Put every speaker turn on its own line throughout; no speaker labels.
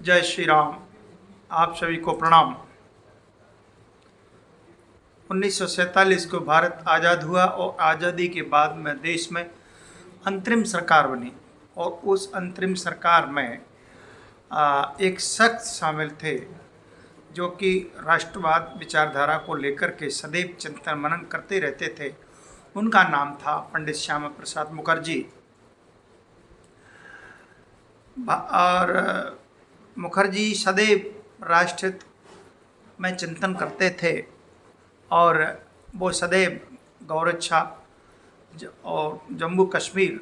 जय श्री राम। आप सभी को प्रणाम। 1947 को भारत आज़ाद हुआ और आज़ादी के बाद में देश में अंतरिम सरकार बनी और उस अंतरिम सरकार में एक शख्स शामिल थे जो कि राष्ट्रवाद विचारधारा को लेकर के सदैव चिंतन मनन करते रहते थे। उनका नाम था पंडित श्यामा प्रसाद मुखर्जी। और मुखर्जी सदैव राष्ट्रहित में चिंतन करते थे और वो सदैव गौरक्षा और जम्मू कश्मीर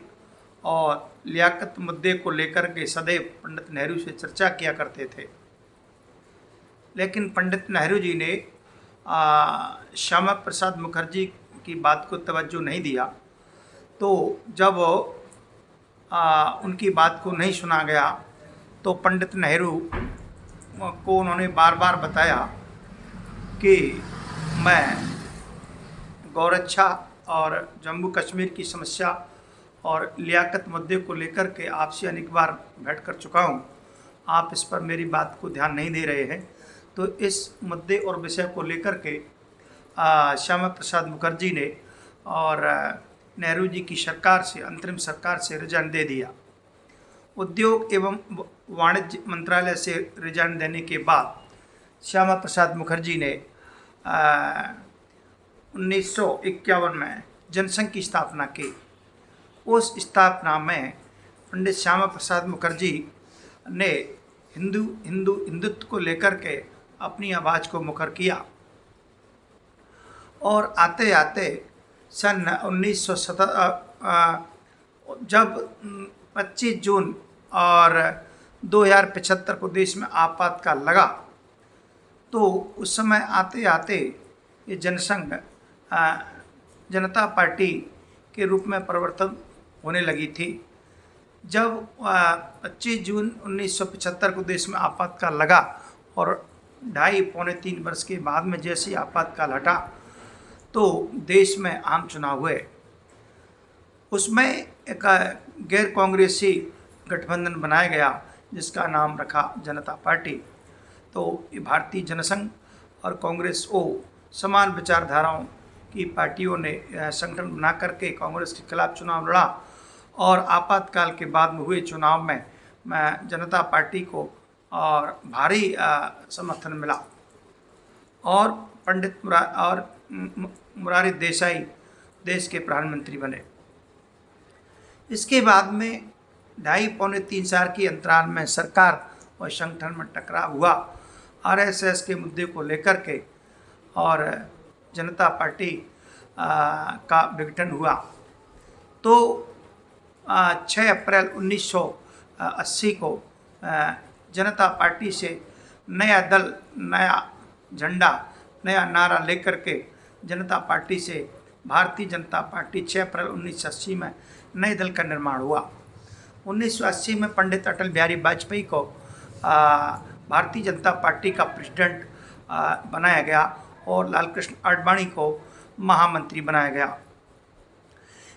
और लियाकत मुद्दे को लेकर के सदैव पंडित नेहरू से चर्चा किया करते थे। लेकिन पंडित नेहरू जी ने श्यामा प्रसाद मुखर्जी की बात को तवज्जो नहीं दिया। तो जब उनकी बात को नहीं सुना गया तो पंडित नेहरू को उन्होंने बार बार बताया कि मैं गौरक्षा और जम्मू कश्मीर की समस्या और लियाकत मुद्दे को लेकर के आपसे अनेक बार बैठ कर चुका हूँ, आप इस पर मेरी बात को ध्यान नहीं दे रहे हैं। तो इस मुद्दे और विषय को लेकर के श्यामा प्रसाद मुखर्जी ने और नेहरू जी की सरकार से, अंतरिम सरकार से रिजाइन दे दिया। उद्योग एवं वाणिज्य मंत्रालय से रिजाइन देने के बाद श्यामा प्रसाद मुखर्जी ने 1951 में जनसंघ की स्थापना की। उस स्थापना में पंडित श्यामा प्रसाद मुखर्जी ने हिंदुत्व को लेकर के अपनी आवाज़ को मुखर किया और आते आते सन 1970 जब 25 जून और 2075 को देश में आपातकाल लगा तो उस समय आते आते ये जनसंघ जनता पार्टी के रूप में परिवर्तन होने लगी थी। जब 25 जून 1975 को देश में आपातकाल लगा और 2.5-3 वर्ष के बाद में जैसे ही आपातकाल हटा तो देश में आम चुनाव हुए। उसमें एक गैर कांग्रेसी गठबंधन बनाया गया जिसका नाम रखा जनता पार्टी। तो ये भारतीय जनसंघ और कांग्रेस ओ समान विचारधाराओं की पार्टियों ने संगठन बना करके कांग्रेस के खिलाफ चुनाव लड़ा और आपातकाल के बाद में हुए चुनाव में जनता पार्टी को और भारी समर्थन मिला और पंडित मुरारी देसाई देश के प्रधानमंत्री बने। इसके बाद में 2.5-3 साल के अंतराल में सरकार और संगठन में टकराव हुआ आरएसएस के मुद्दे को लेकर के और जनता पार्टी का विघटन हुआ। तो 6 अप्रैल 1980 को जनता पार्टी से नया दल, नया झंडा, नया नारा लेकर के जनता पार्टी से भारतीय जनता पार्टी 6 अप्रैल 1980 में नए दल का निर्माण हुआ। 1980 में पंडित अटल बिहारी वाजपेयी को भारतीय जनता पार्टी का प्रेसिडेंट बनाया गया और लालकृष्ण आडवाणी को महामंत्री बनाया गया।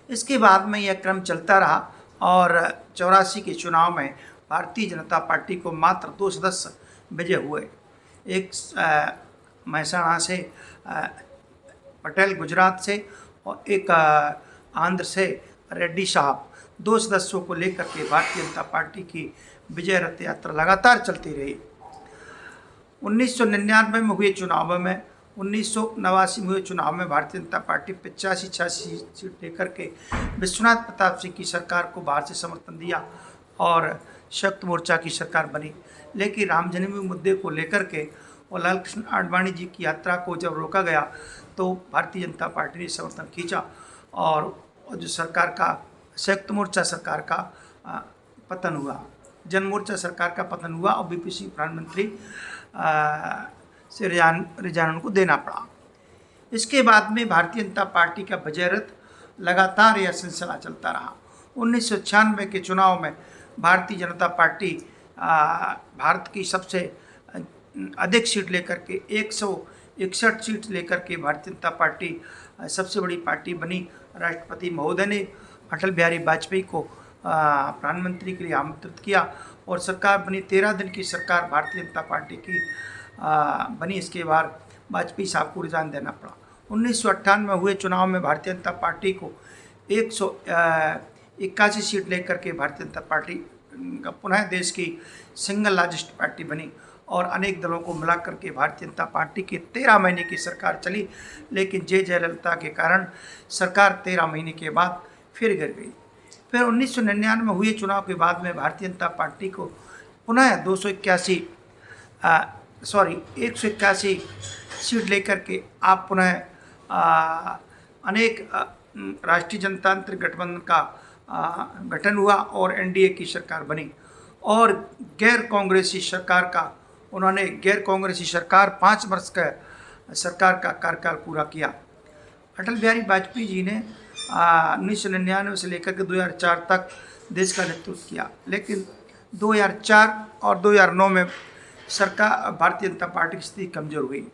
इसके बाद में यह क्रम चलता रहा और 84 के चुनाव में भारतीय जनता पार्टी को मात्र 2 सदस्य विजय हुए। एक महसाणा से पटेल गुजरात से और एक आंध्र से रेड्डी साहब, 2 सदस्यों को लेकर के भारतीय जनता पार्टी की विजय रथ यात्रा लगातार चलती रही। 1999 में हुए चुनाव में 1989 में हुए चुनाव में भारतीय जनता पार्टी 85-86 सीट लेकर के विश्वनाथ प्रताप सिंह की सरकार को बाहर से समर्थन दिया और संयुक्त मोर्चा की सरकार बनी। लेकिन राम जन्मभूमि मुद्दे को लेकर के और लालकृष्ण आडवाणी जी की यात्रा को जब रोका गया तो भारतीय जनता पार्टी ने समर्थन खींचा और जो सरकार का संयुक्त मोर्चा सरकार का पतन हुआ, जन मोर्चा सरकार का पतन हुआ और वीपी सिंह प्रधानमंत्री से रिजाइन उनको देना पड़ा। इसके बाद में भारतीय जनता पार्टी का विजय रथ लगातार यह सिलसिला चलता रहा। 1996 के चुनाव में भारतीय जनता पार्टी भारत की सबसे अधिक सीट लेकर के 161 सीट लेकर के भारतीय जनता पार्टी सबसे बड़ी पार्टी बनी। राष्ट्रपति महोदय ने अटल बिहारी वाजपेयी को प्रधानमंत्री के लिए आमंत्रित किया और सरकार बनी। 13 दिन की सरकार भारतीय जनता पार्टी की बनी। इसके बाद वाजपेयी साहब को रिजाइन देना पड़ा। 1998 में हुए चुनाव में भारतीय जनता पार्टी को 181 सीट लेकर के भारतीय जनता पार्टी पुनः देश की सिंगल लार्जेस्ट पार्टी बनी और अनेक दलों को मिलाकर के भारतीय जनता पार्टी की 13 महीने की सरकार चली, लेकिन जयललिता के कारण सरकार 13 महीने के बाद फिर गिर गई। फिर 1999 में हुए चुनाव के बाद में भारतीय जनता पार्टी को पुनः 181 सीट लेकर के आप पुनः अनेक राष्ट्रीय जनतांत्रिक गठबंधन का गठन हुआ और एनडीए की सरकार बनी और गैर कांग्रेसी सरकार 5 वर्ष का सरकार का कार्यकाल पूरा किया। अटल बिहारी वाजपेयी जी ने 1999 से लेकर के 2004 तक देश का नेतृत्व किया, लेकिन 2004 और 2009 में सरकार भारतीय जनता पार्टी की स्थिति कमज़ोर हुई।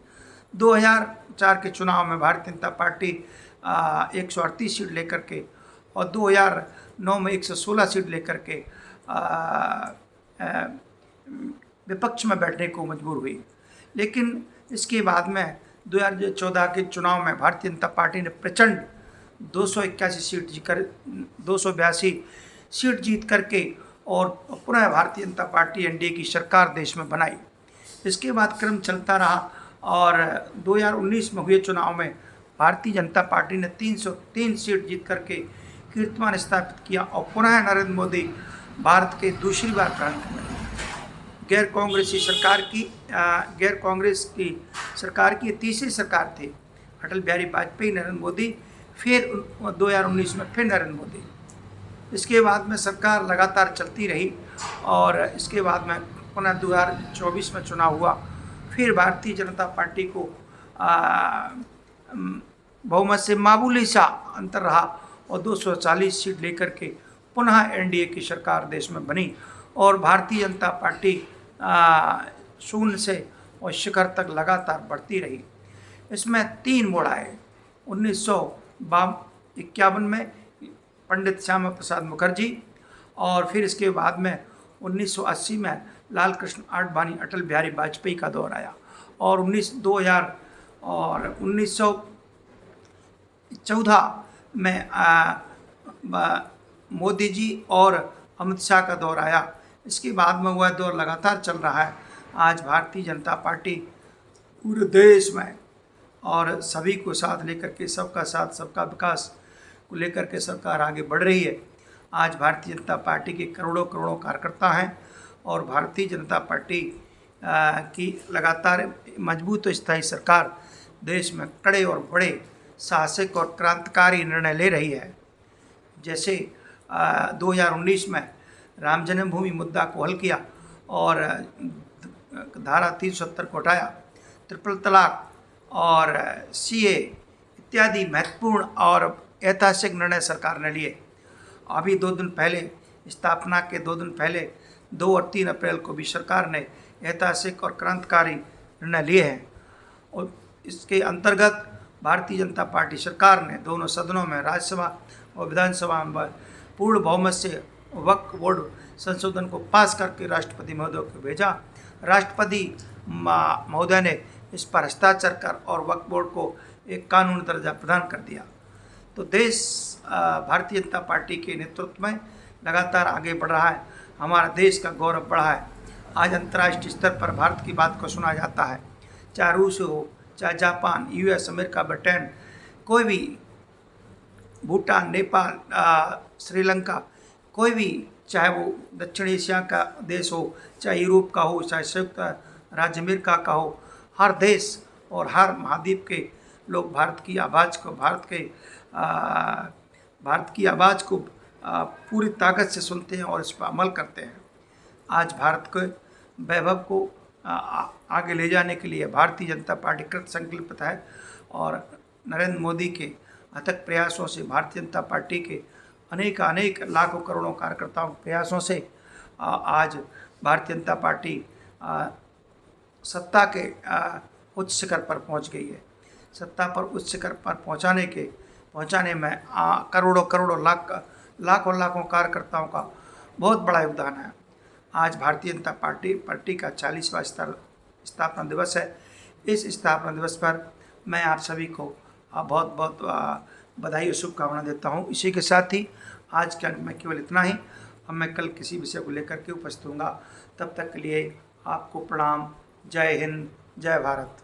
2004 के चुनाव में भारतीय जनता पार्टी 138 सीट लेकर के और 2009 में 116 सीट लेकर के विपक्ष में बैठने को मजबूर हुई। लेकिन इसके बाद में 2014 के चुनाव में भारतीय जनता पार्टी ने प्रचंड 282 सीट जीत करके और पुनः भारतीय जनता पार्टी एनडीए की सरकार देश में बनाई। इसके बाद क्रम चलता रहा और 2019 में हुए चुनाव में भारतीय जनता पार्टी ने 303 सीट जीत करके कीर्तिमान स्थापित किया और पुनः नरेंद्र मोदी भारत के दूसरी बार प्रधानमंत्री। गैर कांग्रेस की सरकार की तीसरी सरकार थी। अटल बिहारी वाजपेयी, नरेंद्र मोदी, फिर 2019 में फिर नरेंद्र मोदी। इसके बाद में सरकार लगातार चलती रही और इसके बाद में पुनः 2024 में चुनाव हुआ। फिर भारतीय जनता पार्टी को बहुमत से मामूली सा अंतर रहा और 240 सीट लेकर के पुनः एनडीए की सरकार देश में बनी और भारतीय जनता पार्टी शून्य से और शिखर तक लगातार बढ़ती रही। इसमें 3 मोड़ आए। 1951 में पंडित श्यामा प्रसाद मुखर्जी और फिर इसके बाद में 1980 में लाल कृष्ण आडवाणी, अटल बिहारी वाजपेयी का दौर आया और 1914 में मोदी जी और अमित शाह का दौर आया। इसके बाद में वह दौर लगातार चल रहा है। आज भारतीय जनता पार्टी पूरे देश में और सभी को साथ लेकर के सबका साथ सबका विकास को लेकर के सरकार आगे बढ़ रही है। आज भारतीय जनता पार्टी के करोड़ों करोड़ों कार्यकर्ता हैं और भारतीय जनता पार्टी की लगातार मजबूत और स्थायी सरकार देश में कड़े और बड़े साहसिक और क्रांतिकारी निर्णय ले रही है। जैसे 2019 में राम जन्मभूमि मुद्दा को हल किया और धारा 370 को हटाया, ट्रिपल तलाक और सीए इत्यादि महत्वपूर्ण और ऐतिहासिक निर्णय सरकार ने लिए। अभी 2 दिन पहले, स्थापना के 2 दिन पहले 2 और 3 अप्रैल को भी सरकार ने ऐतिहासिक और क्रांतिकारी निर्णय लिए हैं और इसके अंतर्गत भारतीय जनता पार्टी सरकार ने दोनों सदनों में, राज्यसभा और विधानसभा में पूर्ण बहुमत से वक्फ बोर्ड संशोधन को पास करके राष्ट्रपति महोदय को भेजा। राष्ट्रपति महोदय ने इस पर हस्ताक्षर कर और वक्फ बोर्ड को एक कानूनी दर्जा प्रदान कर दिया। तो देश भारतीय जनता पार्टी के नेतृत्व में लगातार आगे बढ़ रहा है। हमारा देश का गौरव बढ़ा है। आज अंतर्राष्ट्रीय स्तर पर भारत की बात को सुना जाता है, चाहे रूस हो, चाहे जापान, यूएस, अमेरिका, ब्रिटेन, कोई भी, भूटान, नेपाल, श्रीलंका, कोई भी, चाहे वो दक्षिण एशिया का देश हो, चाहे यूरोप का हो, चाहे संयुक्त राज्य अमेरिका का हो, हर देश और हर महाद्वीप के लोग भारत की आवाज़ को पूरी ताकत से सुनते हैं और इस पर अमल करते हैं। आज भारत के वैभव को आगे ले जाने के लिए भारतीय जनता पार्टी कृत संकल्पित है और नरेंद्र मोदी के अथक प्रयासों से, भारतीय जनता पार्टी के अनेक लाखों करोड़ों कार्यकर्ताओं के प्रयासों से आज भारतीय जनता पार्टी सत्ता के उच्च शिखर पर पहुंच गई है। सत्ता पर उच्च शिखर पर पहुंचाने में करोड़ों लाख लाखों लाखों कार्यकर्ताओं का बहुत बड़ा योगदान है। आज भारतीय जनता पार्टी का 40वां स्थापना दिवस है। इस स्थापना दिवस पर मैं आप सभी को बहुत बहुत बधाई और शुभकामना देता हूँ। इसी के साथ ही आज के अंक में केवल इतना ही। अब मैं कल किसी विषय को लेकर के उपस्थित होऊंगा। तब तक के लिए आपको प्रणाम। जय हिंद, जय भारत।